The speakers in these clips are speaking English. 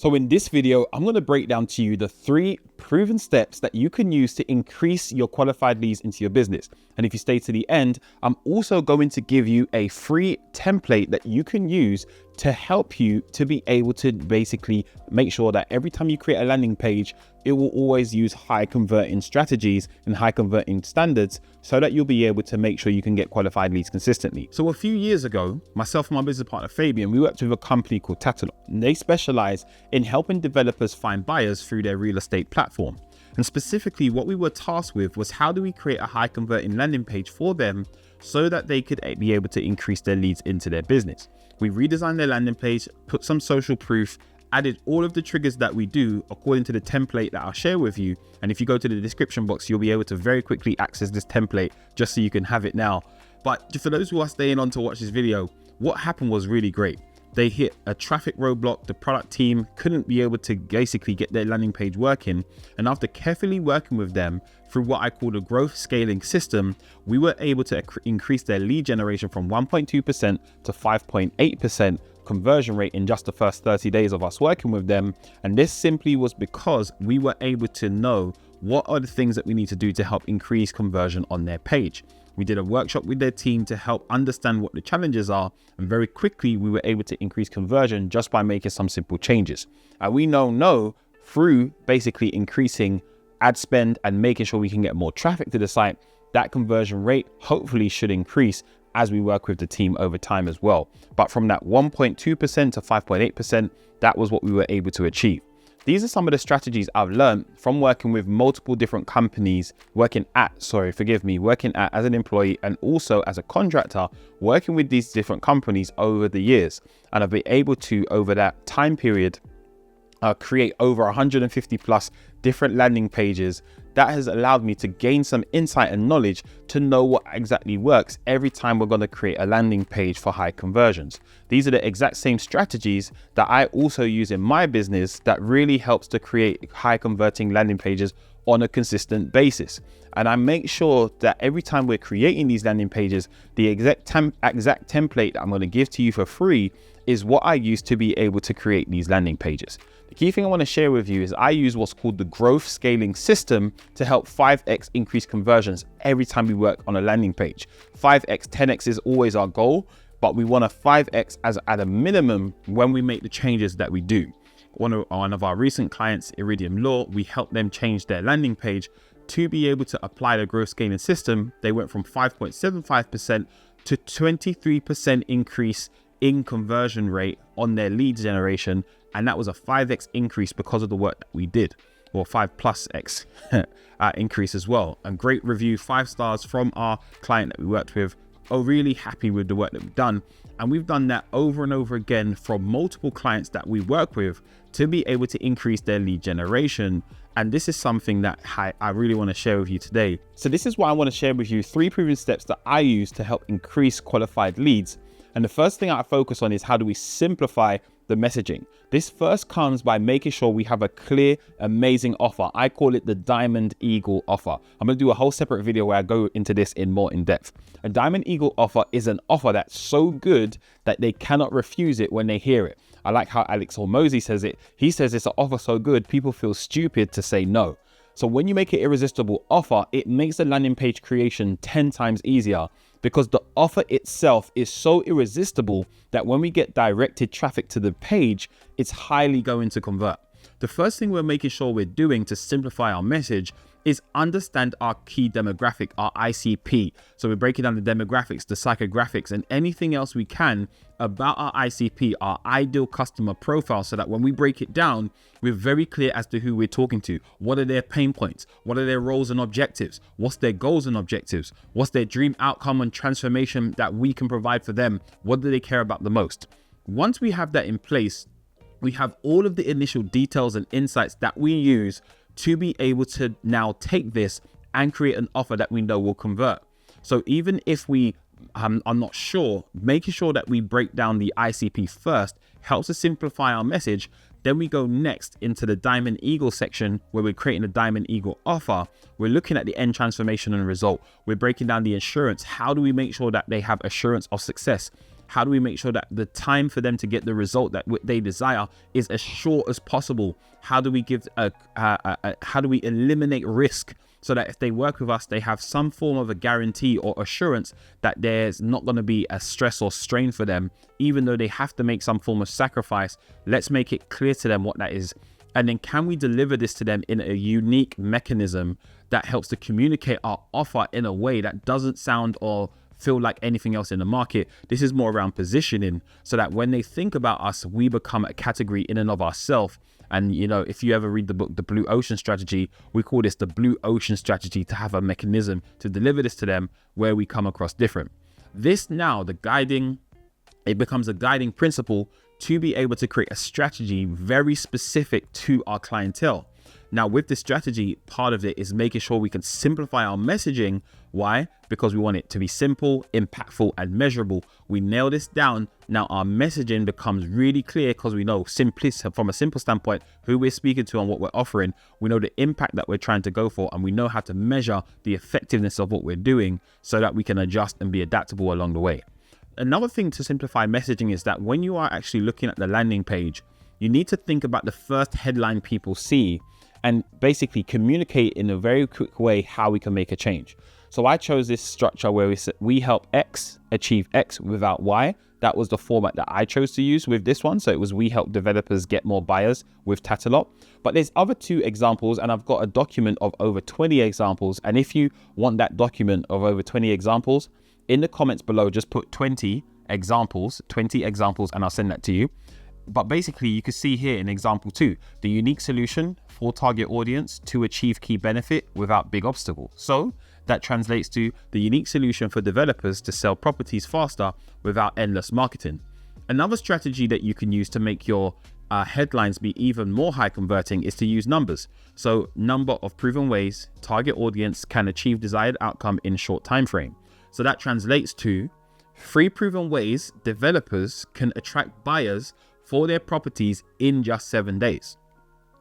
So in this video, I'm going to break down to you the 3 proven steps that you can use to increase your qualified leads into your business. And if you stay to the end, I'm also going to give you a free template that you can use to help you to be able to basically make sure that every time you create a landing page, it will always use high converting strategies and high converting standards so that you'll be able to make sure you can get qualified leads consistently. So a few years ago, myself and my business partner Fabian, we worked with a company called Tatalot, and they specialize in helping developers find buyers through their real estate platform. And specifically what we were tasked with was how do we create a high converting landing page for them so that they could be able to increase their leads into their business. We redesigned their landing page, put some social proof, added all of the triggers that we do according to the template that I'll share with you. And if you go to the description box, you'll be able to very quickly access this template just so you can have it now. But for those who are staying on to watch this video, what happened was really great. They hit a traffic roadblock. The product team couldn't be able to basically get their landing page working. And after carefully working with them through what I call the growth scaling system, we were able to increase their lead generation from 1.2% to 5.8% conversion rate in just the first 30 days of us working with them. And this simply was because we were able to know what are the things that we need to do to help increase conversion on their page. We did a workshop with their team to help understand what the challenges are, and very quickly we were able to increase conversion just by making some simple changes. And we know through basically increasing ad spend and making sure we can get more traffic to the site, that conversion rate hopefully should increase as we work with the team over time as well. But from that 1.2% to 5.8%, that was what we were able to achieve. These are some of the strategies I've learned from working with multiple different companies, working as an employee and also as a contractor, working with these different companies over the years. And I've been able to, over that time period, create over 150 plus different landing pages. That has allowed me to gain some insight and knowledge to know what exactly works every time we're going to create a landing page for high conversions. These are the exact same strategies that I also use in my business that really helps to create high converting landing pages on a consistent basis. And I make sure that every time we're creating these landing pages, the exact template that I'm going to give to you for free is what I use to be able to create these landing pages. The key thing I want to share with you is I use what's called the growth scaling system to help 5x increase conversions every time we work on a landing page. 5x, 10x is always our goal, but we want a 5x as at a minimum when we make the changes that we do. One of our recent clients, Iridium Law, we helped them change their landing page to be able to apply the growth scaling system. They went from 5.75% to 23% increase in conversion rate on their lead generation. And that was a 5x increase because of the work that we did, or 5+x increase as well. And great review, 5 stars from our client that we worked with. Are really happy with the work that we've done. And we've done that over and over again from multiple clients that we work with to be able to increase their lead generation. And this is something that I really want to share with you today. So this is why I want to share with you 3 proven steps that I use to help increase qualified leads. And the first thing I focus on is how do we simplify the messaging. This first comes by making sure we have a clear, amazing offer. I call it the Diamond Eagle offer. I'm going to do a whole separate video where I go into this more in depth. A Diamond Eagle offer is an offer that's so good that they cannot refuse it when they hear it. I like how Alex Hormozy says it. He says it's an offer so good, people feel stupid to say no. So when you make an irresistible offer, it makes the landing page creation 10 times easier because the offer itself is so irresistible that when we get directed traffic to the page, it's highly going to convert. The first thing we're making sure we're doing to simplify our message is understand our key demographic, our ICP. So we're breaking down the demographics, the psychographics, and anything else we can about our ICP, our ideal customer profile, so that when we break it down, we're very clear as to who we're talking to. What are their pain points? What are their roles and objectives? What's their goals and objectives? What's their dream outcome and transformation that we can provide for them? What do they care about the most? Once we have that in place, we have all of the initial details and insights that we use to be able to now take this and create an offer that we know will convert. So even if we are not sure, making sure that we break down the ICP first helps us simplify our message. Then we go next into the Diamond Eagle section where we're creating a Diamond Eagle offer. We're looking at the end transformation and result. We're breaking down the insurance. How do we make sure that they have assurance of success? How do we make sure that the time for them to get the result that they desire is as short as possible? How do we how do we eliminate risk so that if they work with us, they have some form of a guarantee or assurance that there's not going to be a stress or strain for them, even though they have to make some form of sacrifice? Let's make it clear to them what that is. And then can we deliver this to them in a unique mechanism that helps to communicate our offer in a way that doesn't sound or feel like anything else in the market? This is more around positioning, so that when they think about us, we become a category in and of ourselves. And you know, if you ever read the book, The Blue Ocean Strategy, we call this the Blue Ocean Strategy, to have a mechanism to deliver this to them where we come across different. This now, it becomes a guiding principle to be able to create a strategy very specific to our clientele. Now, with this strategy, part of it is making sure we can simplify our messaging. Why? Because we want it to be simple, impactful, and measurable. We nail this down. Now our messaging becomes really clear because we know from a simple standpoint who we're speaking to and what we're offering. We know the impact that we're trying to go for, and we know how to measure the effectiveness of what we're doing so that we can adjust and be adaptable along the way. Another thing to simplify messaging is that when you are actually looking at the landing page, you need to think about the first headline people see and basically communicate in a very quick way how we can make a change. So I chose this structure where we help X achieve X without Y. That was the format that I chose to use with this one. So it was we help developers get more buyers with Tatalot. But there's other 2 examples, and I've got a document of over 20 examples. And if you want that document of over 20 examples, in the comments below, just put 20 examples, and I'll send that to you. But basically, you can see here in example 2, the unique solution for target audience to achieve key benefit without big obstacle. So that translates to the unique solution for developers to sell properties faster without endless marketing. Another strategy that you can use to make your headlines be even more high converting is to use numbers. So number of proven ways target audience can achieve desired outcome in short time frame. So that translates to 3 proven ways developers can attract buyers for their properties in just 7 days.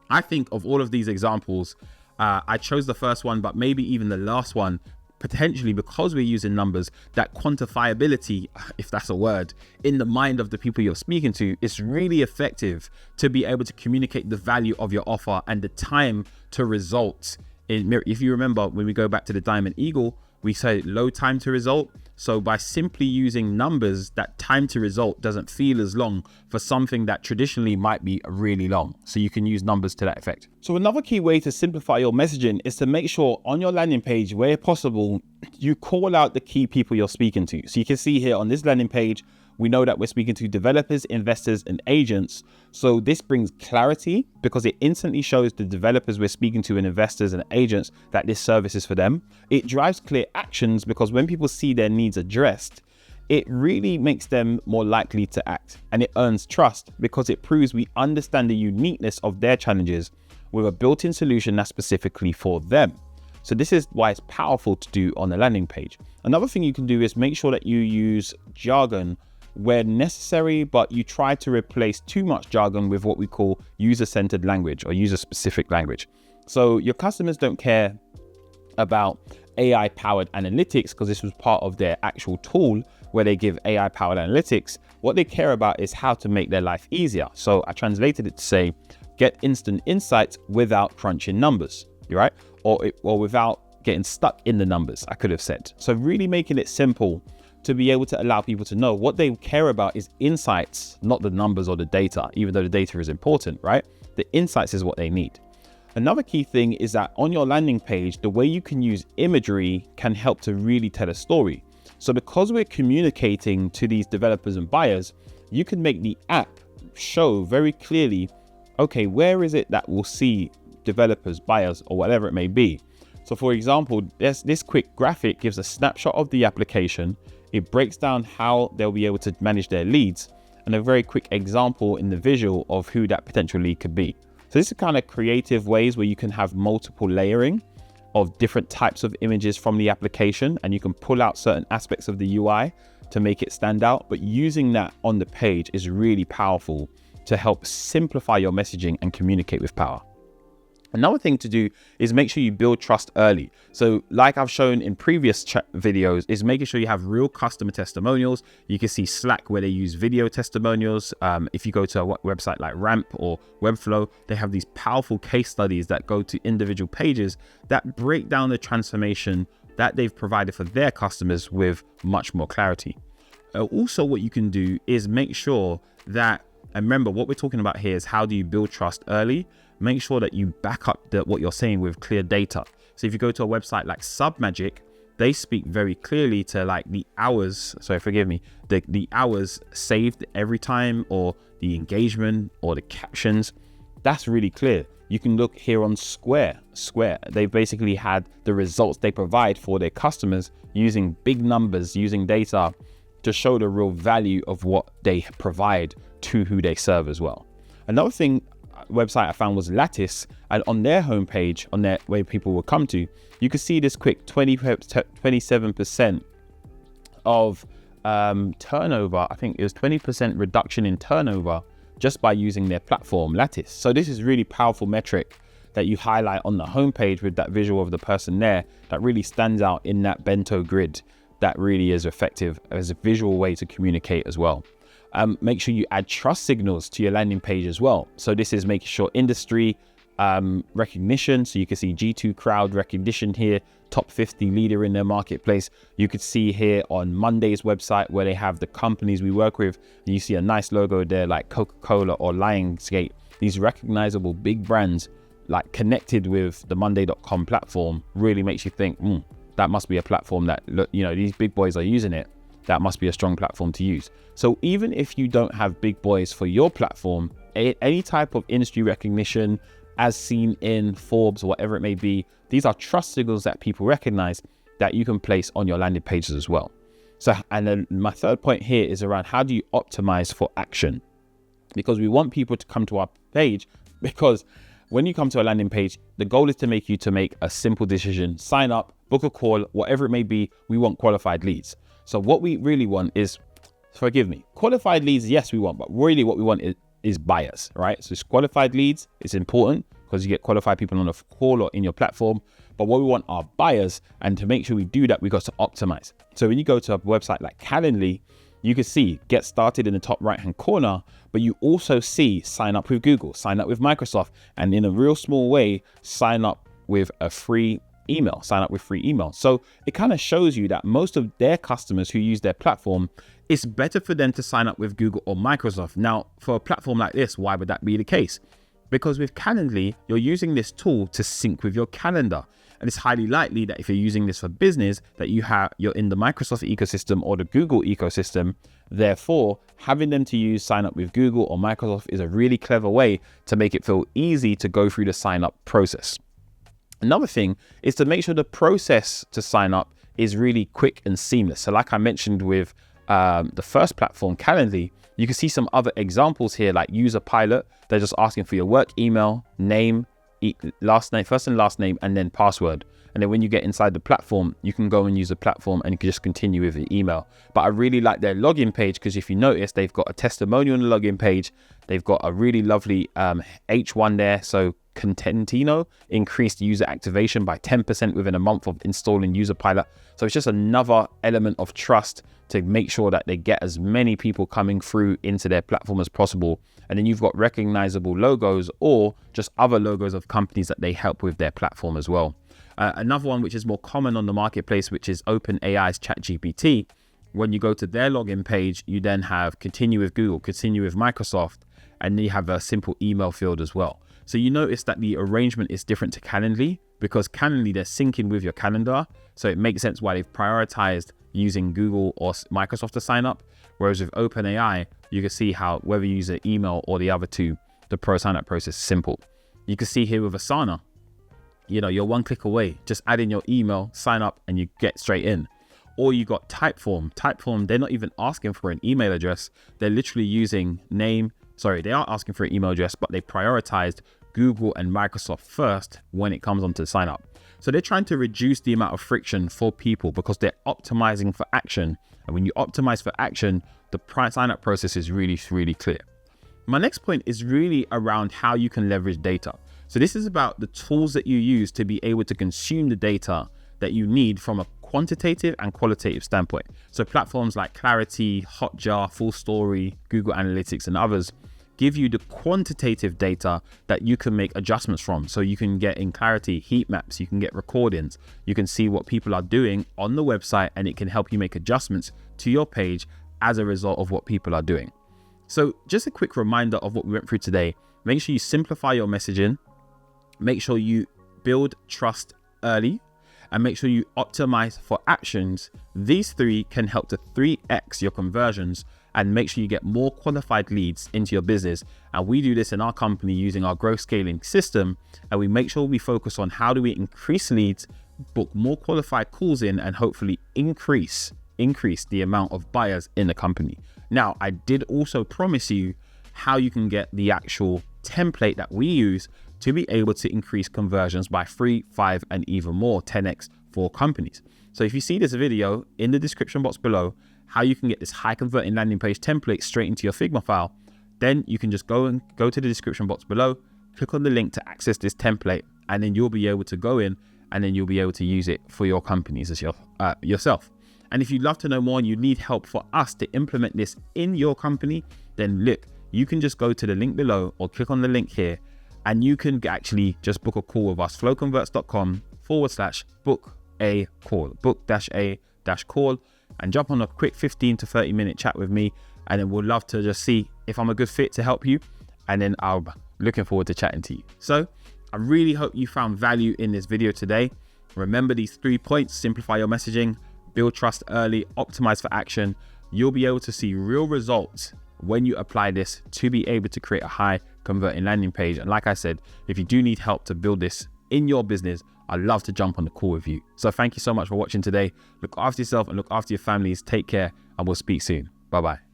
I think of all of these examples, I chose the first one, but maybe even the last one, potentially because we're using numbers, that quantifiability, if that's a word, in the mind of the people you're speaking to is really effective to be able to communicate the value of your offer and the time to result. If you remember, when we go back to the Diamond Eagle, we say low time to result. So by simply using numbers, that time to result doesn't feel as long for something that traditionally might be really long. So you can use numbers to that effect. So another key way to simplify your messaging is to make sure on your landing page, where possible, you call out the key people you're speaking to. So you can see here on this landing page, we know that we're speaking to developers, investors, and agents. So this brings clarity because it instantly shows the developers we're speaking to and investors and agents that this service is for them. It drives clear actions because when people see their needs addressed, it really makes them more likely to act, and it earns trust because it proves we understand the uniqueness of their challenges with a built-in solution that's specifically for them. So this is why it's powerful to do on the landing page. Another thing you can do is make sure that you use jargon where necessary, but you try to replace too much jargon with what we call user-centered language or user-specific language. So your customers don't care about AI-powered analytics because this was part of their actual tool where they give AI-powered analytics. What they care about is how to make their life easier. So I translated it to say, get instant insights without crunching numbers, right? Or without getting stuck in the numbers, I could have said. So really making it simple to be able to allow people to know what they care about is insights, not the numbers or the data, even though the data is important, right? The insights is what they need. Another key thing is that on your landing page, the way you can use imagery can help to really tell a story. So because we're communicating to these developers and buyers, you can make the app show very clearly, okay, where is it that we'll see developers, buyers, or whatever it may be. So for example, this quick graphic gives a snapshot of the application. It breaks down how they'll be able to manage their leads and a very quick example in the visual of who that potential lead could be. So this is kind of creative ways where you can have multiple layering of different types of images from the application, and you can pull out certain aspects of the UI to make it stand out. But using that on the page is really powerful to help simplify your messaging and communicate with power. Another thing to do is make sure you build trust early. So like I've shown in previous videos, is making sure you have real customer testimonials. You can see Slack where they use video testimonials. If you go to a website like Ramp or Webflow, they have these powerful case studies that go to individual pages that break down the transformation that they've provided for their customers with much more clarity. Also, what you can do is make sure that, and remember what we're talking about here is how do you build trust early? Make sure that you back up what you're saying with clear data. So if you go to a website like Submagic, they speak very clearly to like the hours, the hours saved every time, or the engagement or the captions. That's really clear. You can look here on Square. They basically had the results they provide for their customers using big numbers, using data to show the real value of what they provide to who they serve as well. Another website I found was Lattice, and on their homepage, on their where people will come to, you can see this quick 27% of turnover. I think it was 20% reduction in turnover just by using their platform, Lattice. So this is really powerful metric that you highlight on the homepage with that visual of the person there that really stands out in that bento grid. That really is effective as a visual way to communicate as well. Make sure you add trust signals to your landing page as well. So this is making sure industry recognition. So you can see G2 crowd recognition here, top 50 leader in their marketplace. You could see here on Monday's website where they have the companies we work with. And you see a nice logo there like Coca-Cola or Lionsgate. These recognizable big brands like connected with the Monday.com platform really makes you think, that must be a platform that, these big boys are using it. That must be a strong platform to use. So even if you don't have big boys for your platform, any type of industry recognition as seen in Forbes or whatever it may be, these are trust signals that people recognize that you can place on your landing pages as well. So, and then my third point here is around how do you optimize for action? Because we want people to come to our page, because when you come to a landing page, the goal is to make you to make a simple decision, sign up, book a call, whatever it may be. We want qualified leads. So what we really want is, qualified leads, yes, we want, but really what we want is buyers, right? So it's qualified leads. It's important because you get qualified people on a call or in your platform. But what we want are buyers. And to make sure we do that, we got to optimize. So when you go to a website like Calendly, you can see get started in the top right-hand corner, but you also see sign up with Google, sign up with Microsoft, and in a real small way, sign up with a free email, So it kind of shows you that most of their customers who use their platform, it's better for them to sign up with Google or Microsoft. Now, for a platform like this, why would that be the case? Because with Calendly, you're using this tool to sync with your calendar. And it's highly likely that if you're using this for business, that you're in the Microsoft ecosystem or the Google ecosystem. Therefore, having them to use sign up with Google or Microsoft is a really clever way to make it feel easy to go through the sign up process. Another thing is to make sure the process to sign up is really quick and seamless. So like I mentioned with the first platform, Calendly, you can see some other examples here like User Pilot. They're just asking for your work email, name, last name, first and last name, and then password. And then when you get inside the platform, you can go and use the platform and you can just continue with the email. But I really like their login page because if you notice, they've got a testimonial on the login page. They've got a really lovely H1 there. So Contentino increased user activation by 10% within a month of installing User Pilot. So it's just another element of trust to make sure that they get as many people coming through into their platform as possible. And then you've got recognizable logos or just other logos of companies that they help with their platform as well. Another one which is more common on the marketplace, which is OpenAI's ChatGPT. When you go to their login page, you then have continue with Google, continue with Microsoft, and you have a simple email field as well. So you notice that the arrangement is different to Calendly because Calendly, they're syncing with your calendar. So it makes sense why they've prioritized using Google or Microsoft to sign up. Whereas with OpenAI, you can see how whether you use an email or the other two, the pro sign up process is simple. You can see here with Asana, you're one click away, just add in your email, sign up, and you get straight in. Or you got Typeform. Typeform, they're not even asking for an email address. They're literally using they are asking for an email address, but they prioritized Google and Microsoft first when it comes onto the sign up. So they're trying to reduce the amount of friction for people because they're optimizing for action. And when you optimize for action, the sign up process is really, really clear. My next point is really around how you can leverage data. So this is about the tools that you use to be able to consume the data that you need from a quantitative and qualitative standpoint. So platforms like Clarity, Hotjar, Full Story, Google Analytics, and others give you the quantitative data that you can make adjustments from. So you can get in Clarity heat maps, you can get recordings, you can see what people are doing on the website, and it can help you make adjustments to your page as a result of what people are doing. So just a quick reminder of what we went through today. Make sure you simplify your messaging, make sure you build trust early, and make sure you optimize for actions. These three can help to 3x your conversions and make sure you get more qualified leads into your business. And we do this in our company using our growth scaling system. And we make sure we focus on how do we increase leads, book more qualified calls in, and hopefully increase the amount of buyers in the company. Now, I did also promise you how you can get the actual template that we use to be able to increase conversions by 3, 5, and even more, 10x for companies. So if you see this video in the description box below, how you can get this high converting landing page template straight into your Figma file, then you can just go to the description box below, click on the link to access this template, and then you'll be able to go in and then you'll be able to use it for your companies as yourself. And if you'd love to know more and you need help for us to implement this in your company, then look, you can just go to the link below or click on the link here, and you can actually just book a call with us, flowconverts.com/book-a-call, and jump on a quick 15 to 30 minute chat with me. And then we'd love to just see if I'm a good fit to help you. And then I'm looking forward to chatting to you. So I really hope you found value in this video today. Remember these 3 points: simplify your messaging, build trust early, optimize for action. You'll be able to see real results when you apply this to be able to create a high converting landing page. And like I said, if you do need help to build this in your business, I'd love to jump on the call with you. So thank you so much for watching today. Look after yourself and look after your families. Take care, and we'll speak soon. Bye-bye.